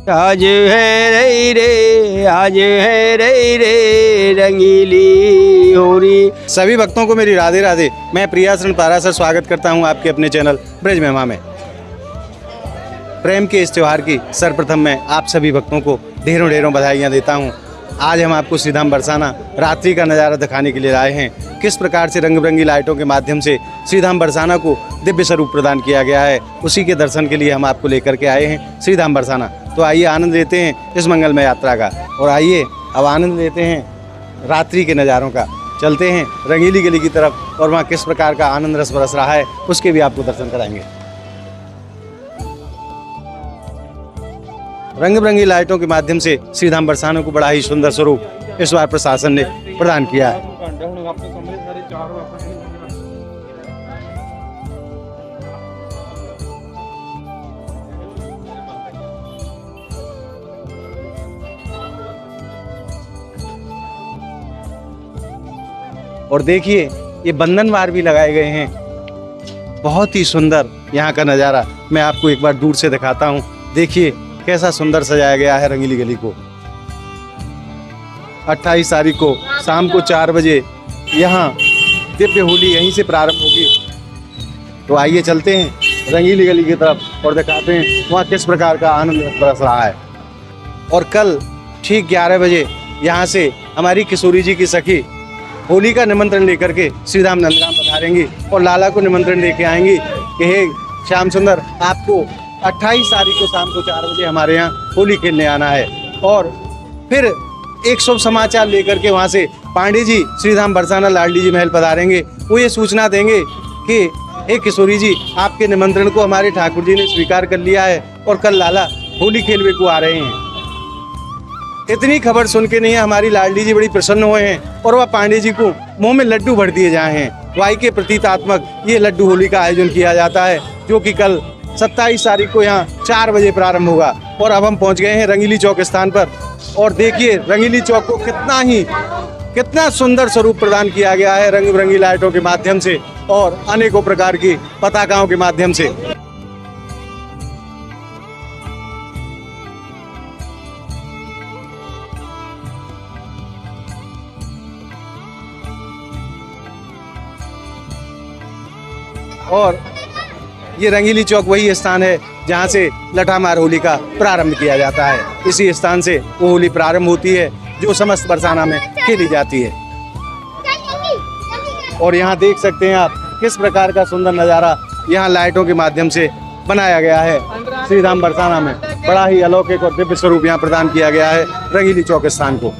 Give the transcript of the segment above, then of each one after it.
आज है रई रे, आज है रई रे, रंगीली होरी। सभी भक्तों को मेरी राधे राधे। मैं प्रियाशरण पाराशर स्वागत करता हूं आपके अपने चैनल ब्रज महिमा में। प्रेम के इस त्यौहार की सर्वप्रथम मैं आप सभी भक्तों को ढेरों ढेरों बधाइयाँ देता हूं। आज हम आपको श्री धाम बरसाना रात्रि का नज़ारा दिखाने के लिए आए हैं। किस प्रकार से रंग बिरंगी लाइटों के माध्यम से श्री धाम बरसाना को दिव्य स्वरूप प्रदान किया गया है, उसी के दर्शन के लिए हम आपको लेकर के आए हैं श्री धाम बरसाना। तो आइए आनंद लेते हैं इस मंगलमय यात्रा का, और आइए अब आनंद लेते हैं रात्रि के नज़ारों का। चलते हैं रंगीली गली की तरफ, और वहाँ किस प्रकार का आनंद रस बरस रहा है उसके भी आपको दर्शन कराएंगे। रंग बिरंगी लाइटों के माध्यम से श्री धाम बरसाना को बड़ा ही सुंदर स्वरूप इस बार प्रशासन ने प्रदान किया है। और देखिए ये बंधनवार भी लगाए गए हैं। बहुत ही सुंदर यहाँ का नज़ारा मैं आपको एक बार दूर से दिखाता हूँ। देखिए कैसा सुंदर सजाया गया है रंगीली गली को। 28 तारीख को शाम को 4 बजे यहाँ दिव्य होली यहीं से प्रारंभ होगी। तो आइए चलते हैं रंगीली गली की तरफ और दिखाते हैं वहाँ किस प्रकार का आनंद बरस रहा है। और कल ठीक 11 बजे यहाँ से हमारी किशोरी जी की सखी होली का निमंत्रण लेकर के श्री धाम नंदगांव पधारेंगी और लाला को निमंत्रण लेके आएंगी कि हे श्याम सुंदर, आपको 28 तारीख को शाम को 4 बजे हमारे यहाँ होली खेलने आना है। और फिर एक शुभ समाचार लेकर के वहाँ से पांडे जी श्री धाम बरसाना लाडली जी महल पधारेंगे। वो ये सूचना देंगे कि हे किशोरी जी, आपके निमंत्रण को हमारे ठाकुर जी ने स्वीकार कर लिया है और कल लाला होली खेलने को आ रहे हैं। इतनी खबर सुन के नहीं हमारी लाडली जी बड़ी प्रसन्न हुए हैं और वह पांडे जी को मुंह में लड्डू भर दिए जाए हैं। वाई के प्रतीकात्मक ये लड्डू होली का आयोजन किया जाता है, जो कि कल 27 तारीख को यहाँ 4 बजे प्रारंभ होगा। और अब हम पहुँच गए हैं रंगीली चौक स्थान पर, और देखिए रंगीली चौक को कितना सुंदर स्वरूप प्रदान किया गया है रंग बिरंगी लाइटों के माध्यम से और अनेकों प्रकार की पताकाओं के माध्यम से। और ये रंगीली चौक वही स्थान है जहाँ से लठामार होली का प्रारंभ किया जाता है। इसी स्थान से वो होली प्रारंभ होती है जो समस्त बरसाना में खेली जाती है। और यहाँ देख सकते हैं आप किस प्रकार का सुंदर नज़ारा यहाँ लाइटों के माध्यम से बनाया गया है। श्री धाम बरसाना में बड़ा ही अलौकिक और दिव्य स्वरूप यहाँ प्रदान किया गया है रंगीली चौक स्थान को।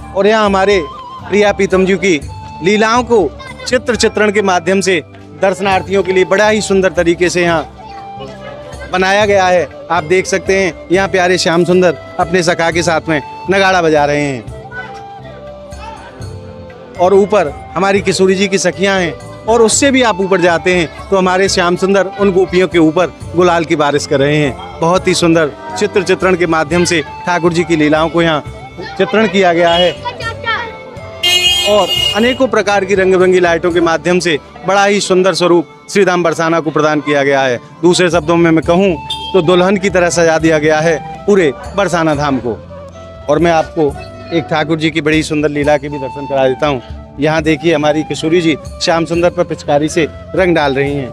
और यहाँ हमारे प्रिया प्रीतम जी की लीलाओं को चित्रण के माध्यम से दर्शनार्थियों के लिए बड़ा ही सुंदर तरीके से यहाँ बनाया गया है। आप देख सकते हैं यहाँ प्यारे श्याम सुंदर अपने सखा के साथ में नगाड़ा बजा रहे हैं, और ऊपर हमारी किशोरी जी की सखियाँ हैं। और उससे भी आप ऊपर जाते हैं तो हमारे श्याम सुंदर उन गोपियों के ऊपर गुलाल की बारिश कर रहे हैं। बहुत ही सुंदर चित्रण के माध्यम से ठाकुर जी की लीलाओं को यहाँ चित्रण किया गया है, और अनेकों प्रकार की रंग बिरंगी लाइटों के माध्यम से बड़ा ही सुंदर स्वरूप श्री धाम बरसाना को प्रदान किया गया है। दूसरे शब्दों में मैं कहूँ तो दुल्हन की तरह सजा दिया गया है पूरे बरसाना धाम को। और मैं आपको एक ठाकुर जी की बड़ी सुंदर लीला के भी दर्शन करा देता हूँ। यहाँ देखिए हमारी किशोरी जी श्याम सुंदर पर पिचकारी से रंग डाल रही हैं,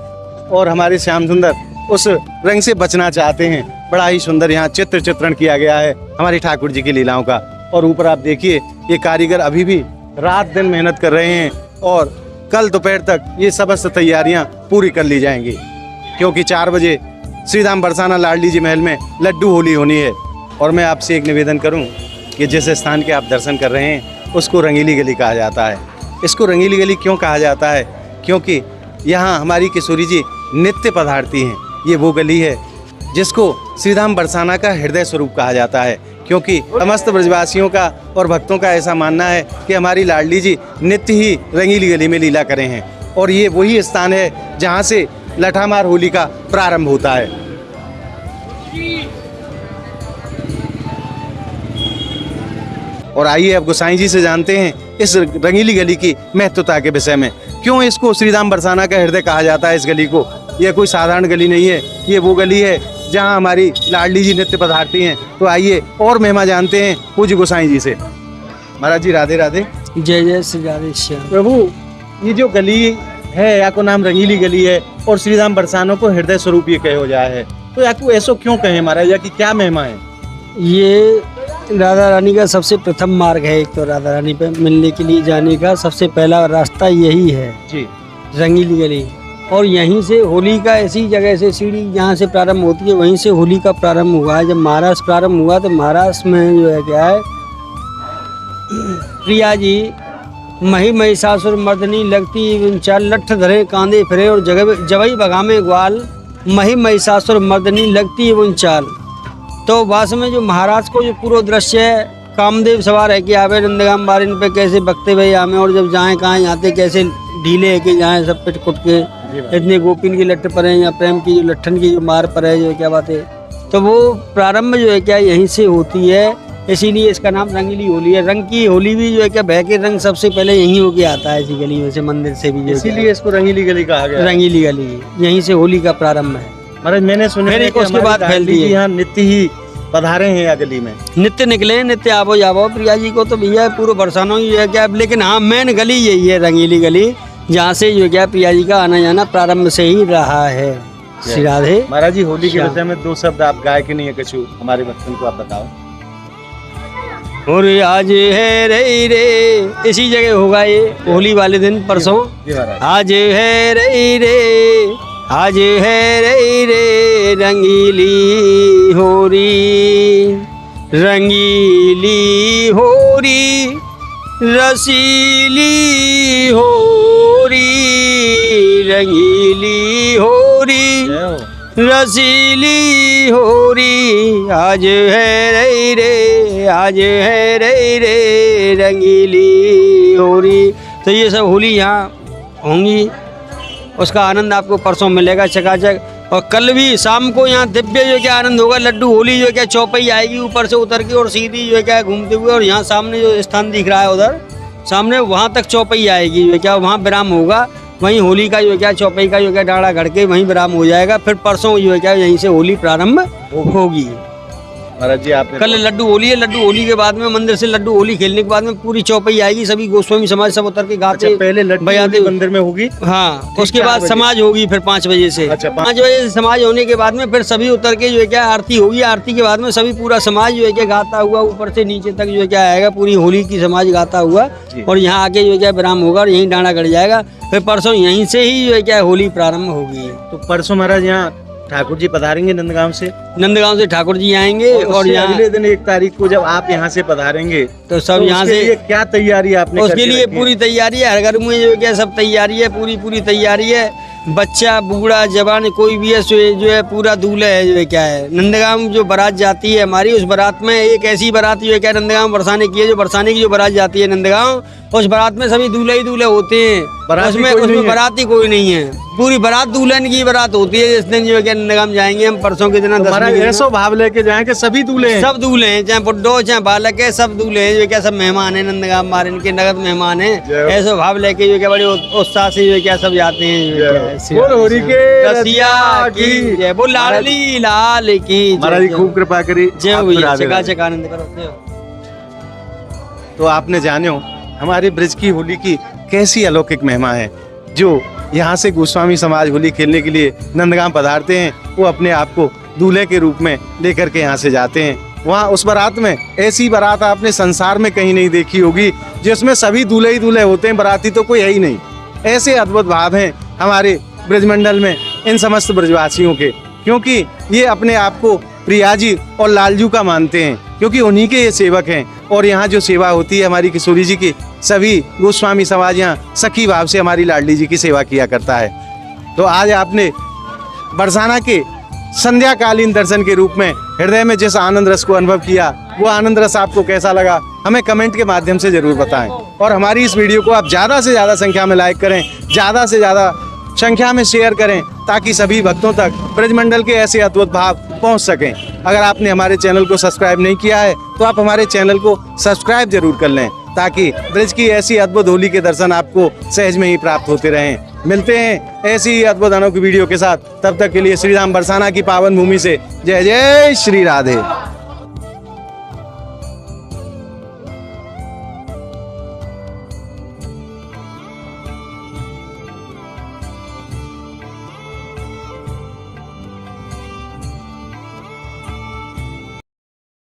और हमारे श्याम सुंदर उस रंग से बचना चाहते हैं। बड़ा ही सुंदर यहाँ चित्रण किया गया है हमारी ठाकुर जी की लीलाओं का। और ऊपर आप देखिए ये कारीगर अभी भी रात दिन मेहनत कर रहे हैं, और कल दोपहर तक ये समस्त तैयारियां पूरी कर ली जाएंगी, क्योंकि 4 बजे श्री धाम बरसाना लाडली जी महल में लड्डू होली होनी है। और मैं आपसे एक निवेदन करूं कि जिस स्थान के आप दर्शन कर रहे हैं उसको रंगीली गली कहा जाता है। इसको रंगीली गली क्यों कहा जाता है? क्योंकि यहाँ हमारी किशोरी जी नित्य पधारती हैं। ये वो गली है जिसको श्री धाम बरसाना का हृदय स्वरूप कहा जाता है, क्योंकि समस्त ब्रजवासियों का और भक्तों का ऐसा मानना है कि हमारी लाडली जी नित्य ही रंगीली गली में लीला करें हैं। और ये वही स्थान है जहाँ से लठामार होली का प्रारंभ होता है। और आइए अब गोसाई जी से जानते हैं इस रंगीली गली की महत्वता के विषय में। क्यों इसको श्रीधाम बरसाना का हृदय कहा जाता है इस गली को? यह कोई साधारण गली नहीं है, ये वो गली है जहां हमारी लाडली जी नित्य पधारती हैं। तो आइए और महिमा जानते हैं पूज्य गोसाई जी से। महाराज जी राधे राधे। जय जय श्री राधे श्याम। प्रभु, ये जो गली है या को नाम रंगीली गली है और श्रीधाम बरसाना को हृदय स्वरूप ये कहो जाए है, तो या को ऐसो क्यों कहे महाराज, या की क्या महिमा है? ये राधा रानी का सबसे प्रथम मार्ग है। एक तो राधा रानी पे मिलने के लिए जाने का सबसे पहला रास्ता यही है जी, रंगीली गली। और यहीं से होली का, ऐसी जगह से सीढ़ी जहाँ से प्रारंभ होती है वहीं से होली का प्रारंभ हुआ है। जब महाराष्ट्र प्रारंभ हुआ तो महाराष्ट्र में जो है क्या है, प्रिया जी मही महिषासुर मर्दनी लगती चाल लठ धरे कांदे फिरे और जबई बगामे ग्वाल मही महिषासुर मर्दनी लगती चाल। तो वास्तव में जो महाराज को जो पूरा दृश्य है, कामदेव सवार है कि आवे नंदगाम बारिन पे कैसे बकते हुए आमे, और जब जाएं कहाँ जाते कैसे ढीले है कि जाएं सब पिट कुट के, इतने गोपिन की लट्ठ पर है या प्रेम की जो लट्ठन की जो मार पर है, जो क्या बात है। तो वो प्रारंभ जो है क्या यहीं से होती है, इसीलिए इसका नाम रंगीली होली है। रंग की होली भी जो है क्या बह के रंग सबसे पहले यहीं होके आता है, इसी गली में से, मंदिर से भी, इसीलिए इसको रंगीली गली कहा गया। रंगीली गली यहीं से होली का प्रारंभ है। महाराज मैंने सुना है कि उसके बाद फैलती है, यहाँ नित्य ही पधारे हैं या गली में, नित्य निकले, नित्य आवो जावो प्रिया जी को तो भैया पूरा बरसाना ही है क्या। लेकिन हाँ मेन गली यही है रंगीली गली, जहाँ से जो क्या प्रिया जी का आना जाना प्रारंभ से ही रहा है। श्री राधे। महाराज जी होली के विषय में 2 शब्द आप गाय के नहीं है कछु हमारे बच्चों को आप बताओ। और आज है रे रे, इसी जगह होगा ये होली वाले दिन परसों। आज है रे रे, आज है रे रे रंगीली होरी, रंगीली होरी रसीली होरी, रंगीली होरी रसीली होरी। आज है रे रे, आज है रे रे रंगीली होरी। तो ये सब होली यहाँ होंगी, उसका आनंद आपको परसों मिलेगा चकाचक। और कल भी शाम को यहाँ दिव्य जो क्या आनंद होगा, लड्डू होली जो क्या चौपाई आएगी ऊपर से उतर के और सीधी जो क्या घूमते हुए, और यहाँ सामने जो स्थान दिख रहा है उधर सामने, वहाँ तक चौपाई आएगी जो क्या, वहाँ विराम होगा। वहीं होली का जो क्या चौपाई का जो क्या डाड़ा गढ़ के वहीं विराम हो जाएगा। फिर परसों जो है क्या यहीं से होली प्रारंभ होगी। महाराज जी आपने कल लड्डू होली है, लड्डू होली के बाद में मंदिर से लड्डू होली खेलने के बाद में पूरी चौपाई आएगी, सभी गोस्वामी समाज सब उतर के गाते। अच्छा, पहले लड्डू होली मंदिर में होगी, हाँ, उसके बाद समाज होगी फिर 5 बजे से। अच्छा, 5 बजे से समाज होने के बाद में फिर सभी उतर के जो है क्या आरती होगी। आरती के बाद में सभी पूरा समाज जो है क्या गाता हुआ ऊपर से नीचे तक जो है क्या आएगा, पूरी होली की समाज गाता हुआ, और यहाँ आके जो है क्या विराम होगा और यहीं डांडा गड़ जाएगा। फिर परसों यहीं से ही जो है क्या होली प्रारंभ होगी। तो परसों महाराज यहाँ ठाकुर जी पधारेंगे नंदगांव से? नंदगांव से ठाकुर जी आएंगे, और यहाँ अगले दिन 1 तारीख को जब आप यहाँ से पधारेंगे तो सब यहाँ से, क्या तैयारी आपने? उसके लिए पूरी तैयारी है, हर घर में जो क्या सब तैयारी है, पूरी तैयारी है। बच्चा बूढ़ा जवान कोई भी है जो है पूरा दूल्हा है जो है क्या है। नंदगांव जो बारात जाती है हमारी, उस बारात में एक ऐसी बारात जो है क्या नंदगांव बरसाने की है, जो बरसाने की जो बारात जाती है नंदगांव, उस बारात में सभी दूल्हा ही दूल्हे होते हैं। उसमें बाराती कोई नहीं है, पूरी बारात दुल्हन की बारात होती है। जिस दिन जो है क्या नंदगांव जाएंगे हम परसों के दिन, ऐसा भाव लेके जाएंगे सभी दूल्हे हैं, सब दूल्हे हैं, चाहे बुड्ढो चाहे बालक है, सब दूल्हे हैं जो क्या, सब मेहमान है नंदगांव मारन के, नगद मेहमान है। ऐसा भाव लेके जो क्या बड़े उत्साह से जो क्या सब जाते हैं। होली के रसिया की जय, वो लाडली लाल की महाराज खूब कृपा करी। जय भैया, चकाचक आनंद करो। तो आपने जाने हो हमारे ब्रज की होली की कैसी अलौकिक महिमा है। जो यहाँ से गोस्वामी समाज होली खेलने के लिए नंदगांव पधारते हैं, वो अपने आप को दूल्हे के रूप में लेकर के यहाँ से जाते हैं। वहाँ उस बारात में, ऐसी बारात आपने संसार में कहीं नहीं देखी होगी जिसमें सभी दूल्हे ही दूल्हे होते हैं, बाराती तो कोई है ही नहीं। ऐसे अद्भुत भाव हैं हमारे ब्रजमंडल में इन समस्त ब्रजवासियों के, क्योंकि ये अपने आप को प्रिया जी और लालजू का मानते हैं, क्योंकि उन्हीं के ये सेवक हैं। और यहाँ जो सेवा होती है हमारी किशोरी जी की, सभी गोस्वामी समाज यहाँ सखी भाव से हमारी लाडली जी की सेवा किया करता है। तो आज आपने बरसाना के संध्याकालीन दर्शन के रूप में हृदय में जिस आनंद रस को अनुभव किया, वो आनंद रस आपको कैसा लगा हमें कमेंट के माध्यम से जरूर बताएं। और हमारी इस वीडियो को आप ज़्यादा से ज़्यादा संख्या में लाइक करें, ज़्यादा से ज़्यादा संख्या में शेयर करें, ताकि सभी भक्तों तक ब्रजमंडल के ऐसे अद्भुत भाव पहुंच सकें। अगर आपने हमारे चैनल को सब्सक्राइब नहीं किया है तो आप हमारे चैनल को सब्सक्राइब जरूर कर लें, ताकि ब्रज की ऐसी अद्भुत होली के दर्शन आपको सहज में ही प्राप्त होते रहें। मिलते हैं ऐसी ही अद्भुत अनोखी वीडियो के साथ, तब तक के लिए श्री राम बरसाना की पावन भूमि से जय जय श्री राधे।